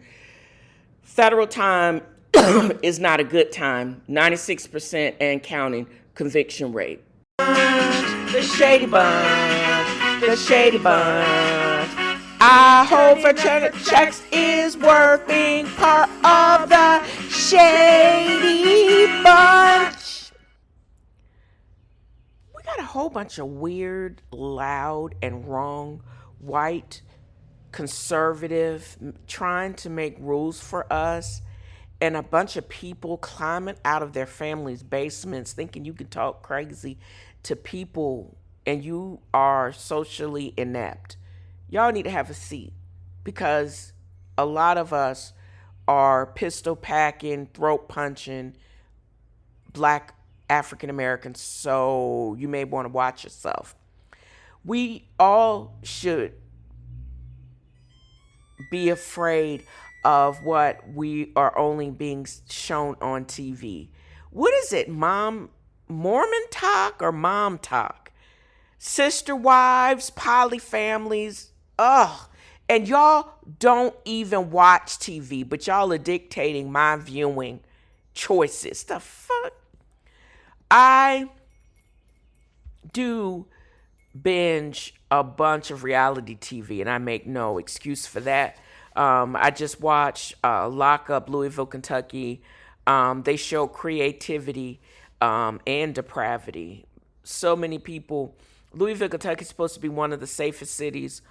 Federal time is not a good time. 96% and counting conviction rate. The Shady Bunch, the Shady Bunch. I hope for checks is worth being part of the Shady Bunch. We got a whole bunch of weird, loud, and wrong white conservative trying to make rules for us, and a bunch of people climbing out of their families' basements thinking you can talk crazy to people and you are socially inept. Y'all need to have a seat, because a lot of us are pistol packing, throat punching Black African Americans, so you may want to watch yourself. We all should be afraid of what we are only being shown on TV. What is it, Mormon talk or mom talk? Sister wives, poly families, ugh. And y'all don't even watch TV, but y'all are dictating my viewing choices. The fuck? I do binge a bunch of reality TV, and I make no excuse for that. I just watched Lock Up Louisville, Kentucky. They show creativity and depravity. So many people. Louisville, Kentucky is supposed to be one of the safest cities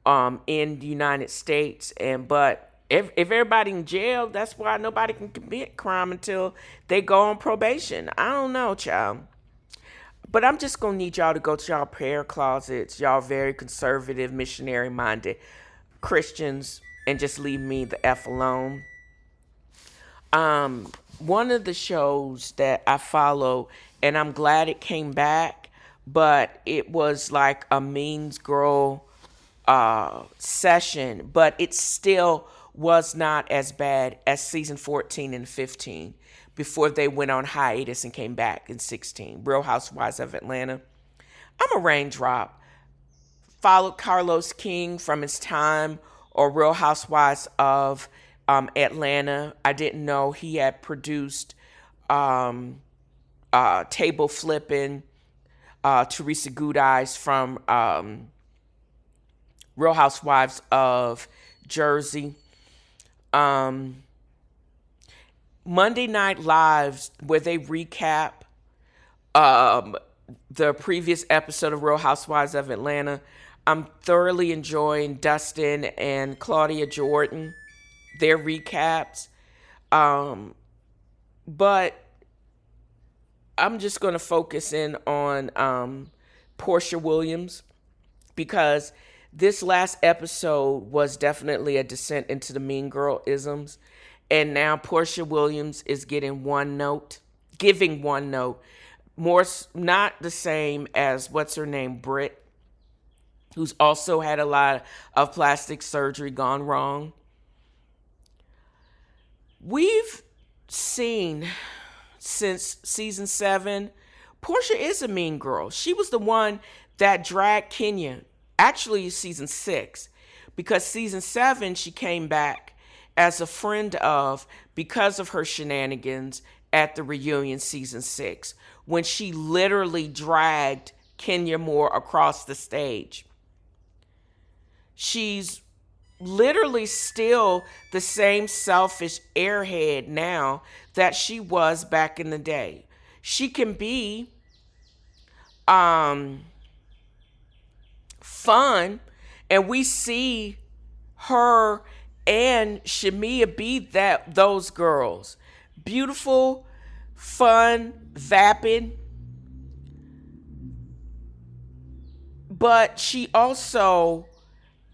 in the United States, but if everybody in jail, that's why nobody can commit crime until they go on probation. I don't know, child. But I'm just going to need y'all to go to y'all prayer closets, y'all very conservative, missionary-minded Christians, and just leave me the F alone. One of the shows that I follow, and I'm glad it came back, but it was like a Mean Girl session, but it still was not as bad as season 14 and 15 before they went on hiatus and came back in 16. Real Housewives of Atlanta. I'm a raindrop. Followed Carlos King from his time or Real Housewives of Atlanta. I didn't know he had produced Table Flipping, Teresa Goodeyes from Real Housewives of Jersey. Monday Night Lives, where they recap the previous episode of Real Housewives of Atlanta. I'm thoroughly enjoying Dustin and Claudia Jordan, their recaps. But I'm just going to focus in on Portia Williams, because this last episode was definitely a descent into the Mean Girl isms. And now Portia Williams is giving one note. More, not the same as what's her name, Britt, who's also had a lot of plastic surgery gone wrong. We've seen since season 7, Portia is a mean girl. She was the one that dragged Kenya, actually season 6, because season 7 she came back as a friend of, because of her shenanigans at the reunion season 6, when she literally dragged Kenya Moore across the stage. She's literally still the same selfish airhead now that she was back in the day. She can be fun, and we see her and Shamia be those girls. Beautiful, fun, vapid. But she also,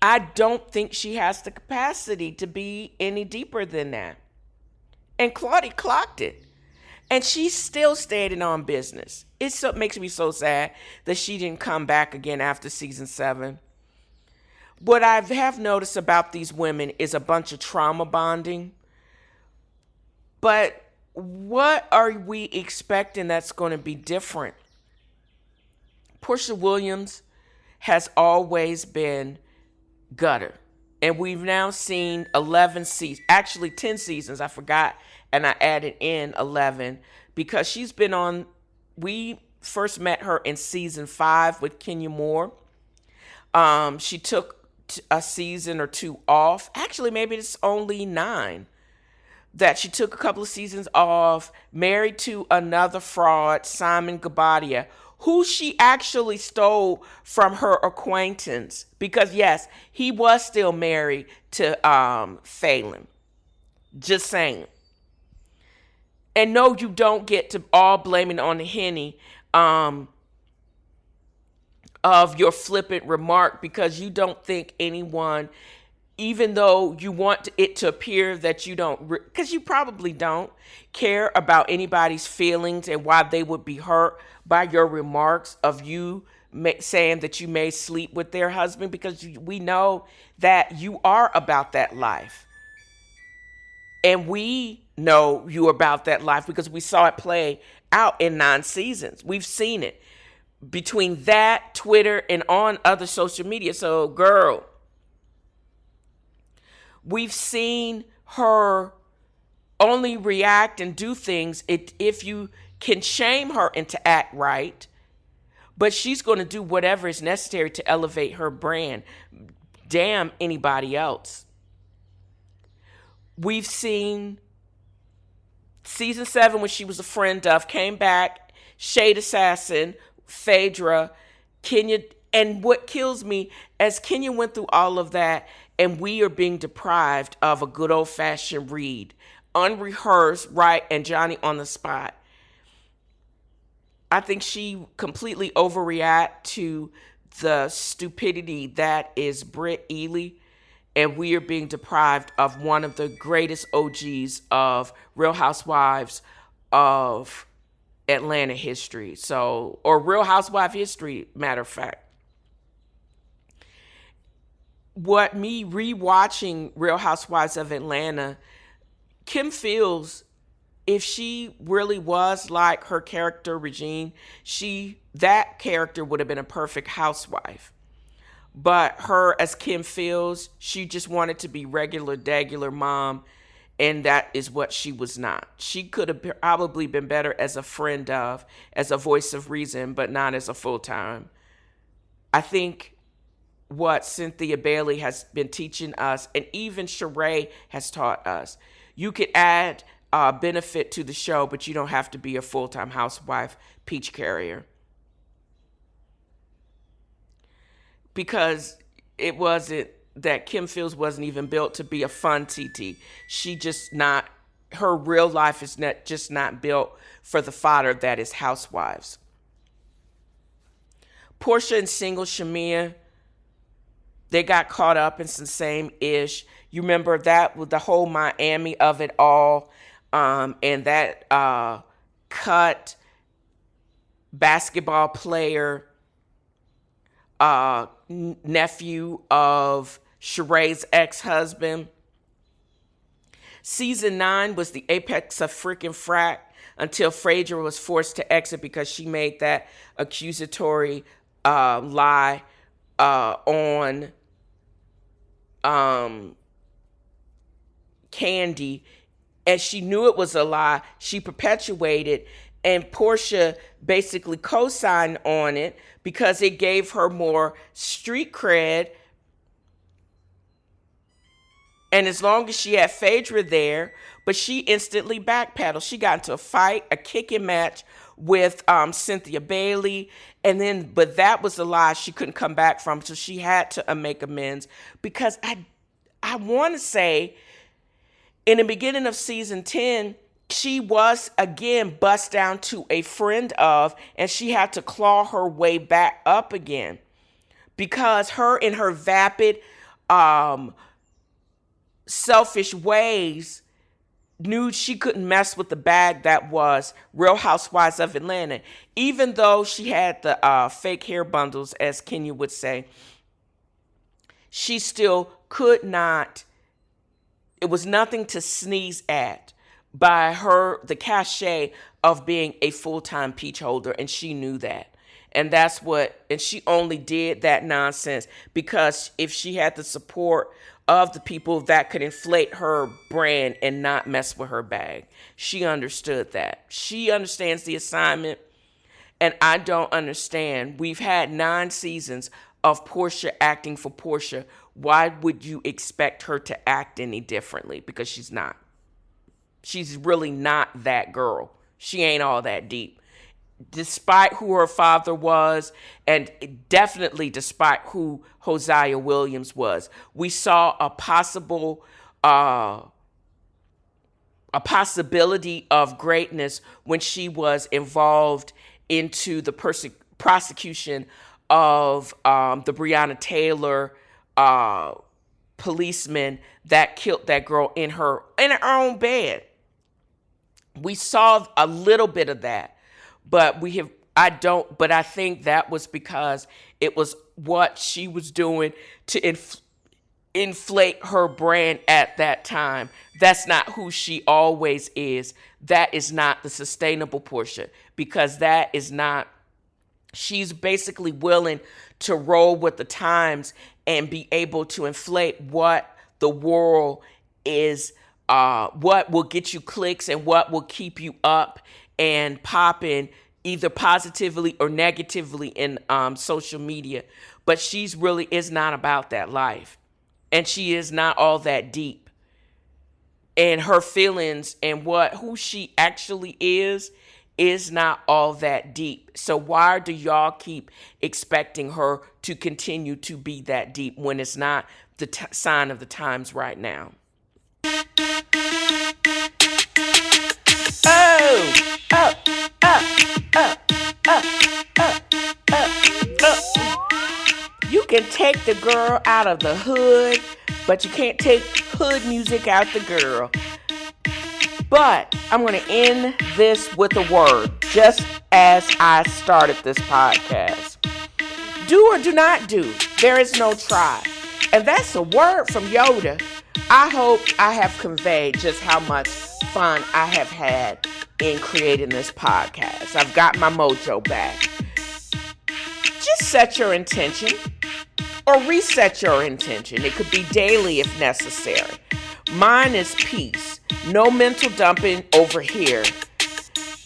I don't think she has the capacity to be any deeper than that. And Claudia clocked it. And she's still standing on business. It makes me so sad that she didn't come back again after season 7. What I have noticed about these women is a bunch of trauma bonding. But what are we expecting that's going to be different? Portia Williams has always been gutter. And we've now seen 11 seasons, actually 10 seasons, I forgot, and I added in 11, because she's been on, we first met her in season 5 with Kenya Moore. She took a season or 2 off. Actually, maybe it's only 9 that she took a couple of seasons off, married to another fraud, Simon Gabadia, who she actually stole from her acquaintance. Because yes, he was still married to Phelan. Just saying. And no, you don't get to all blaming on the Henny of your flippant remark, because you don't think anyone, even though you want it to appear that you don't, because you probably don't care about anybody's feelings and why they would be hurt by your remarks of you saying that you may sleep with their husband, because we know that you are about that life. And we know you're about that life because we saw it play out in 9 seasons. We've seen it between that, Twitter, and on other social media. So, girl, we've seen her only react and do things if you can shame her into act right. But she's going to do whatever is necessary to elevate her brand. Damn anybody else. We've seen season 7 when she was a friend of, came back, Shade Assassin, Phaedra, Kenya. And what kills me, as Kenya went through all of that, and we are being deprived of a good old-fashioned read, unrehearsed, right, and Johnny on the spot. I think she completely overreacted to the stupidity that is Britt Ely and we are being deprived of one of the greatest OGs of Real Housewives of Atlanta history. So, or Real Housewife history, matter of fact. What me rewatching Real Housewives of Atlanta, Kim Fields, if she really was like her character Regine, that character would have been a perfect housewife. But her as Kim Fields, she just wanted to be regular mom, and that is what she was not. She could have probably been better as a friend of, as a voice of reason, but not as a full-time. I think what Cynthia Bailey has been teaching us, and even Sheree has taught us, you could add benefit to the show, but you don't have to be a full-time housewife peach carrier. Because it wasn't that Kim Fields wasn't even built to be a fun TT. Her real life is just not built for the fodder that is housewives. Portia and single Shamia, they got caught up in some same ish. You remember that with the whole Miami of it all, and that cut basketball player, nephew of Sheree's ex-husband. Season 9 was the apex of freaking frack until Phaedra was forced to exit because she made that accusatory lie on Candy, and she knew it was a lie. She perpetuated, and Portia basically co-signed on it because it gave her more street cred. And as long as she had Phaedra there, but she instantly backpedaled. She got into a fight, a kicking match with Cynthia Bailey, but that was a lie she couldn't come back from, so she had to make amends. Because I want to say, in the beginning of season 10, she was again bust down to a friend of, and she had to claw her way back up again, because her in her vapid, selfish ways knew she couldn't mess with the bag that was Real Housewives of Atlanta. Even though she had the fake hair bundles, as Kenya would say, she still could not. It was nothing to sneeze at by her, the cachet of being a full-time peach holder, and she knew that. And she only did that nonsense because if she had the support of the people that could inflate her brand and not mess with her bag. She understood that. She understands the assignment, and I don't understand. We've had 9 seasons of Portia acting for Portia. Why would you expect her to act any differently? Because she's not. She's really not that girl. She ain't all that deep. Despite who her father was, and definitely despite who Hosea Williams was, we saw a possibility of greatness when she was involved into the prosecution of the Breonna Taylor policeman that killed that girl in her own bed. We saw a little bit of that. But I think that was because it was what she was doing to inflate her brand at that time. That's not who she always is. That is not the sustainable Portia, because that is not, she's basically willing to roll with the times and be able to inflate what the world is, what will get you clicks and what will keep you up and popping either positively or negatively in social media. But she's really is not about that life. And she is not all that deep. And her feelings and who she actually is not all that deep. So why do y'all keep expecting her to continue to be that deep when it's not the sign of the times right now? You can take the girl out of the hood, but you can't take hood music out the girl. But I'm going to end this with a word, just as I started this podcast. Do or do not do. There is no try. And that's a word from Yoda. I hope I have conveyed just how much fun I have had in creating this podcast. I've got my mojo back. Just set your intention or reset your intention. It could be daily if necessary. Mine is peace. No mental dumping over here.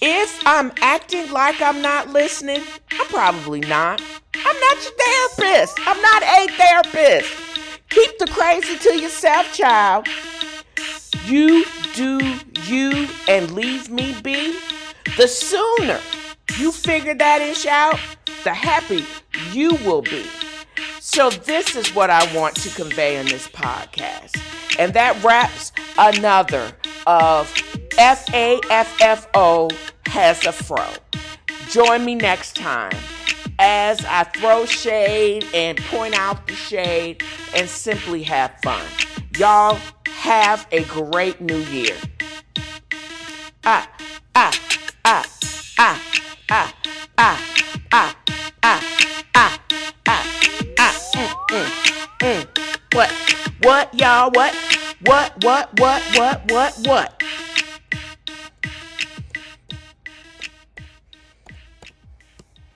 If I'm acting like I'm not listening, I'm probably not. I'm not your therapist. I'm not a therapist. Keep the crazy to yourself, child. You do you and leave me be. The sooner you figure that ish out, the happy you will be. So this is what I want to convey in this podcast. And that wraps another of F.A.A.F.O has a fro. Join me next time as I throw shade and point out the shade and simply have fun. Y'all have a great new year. What, y'all? What?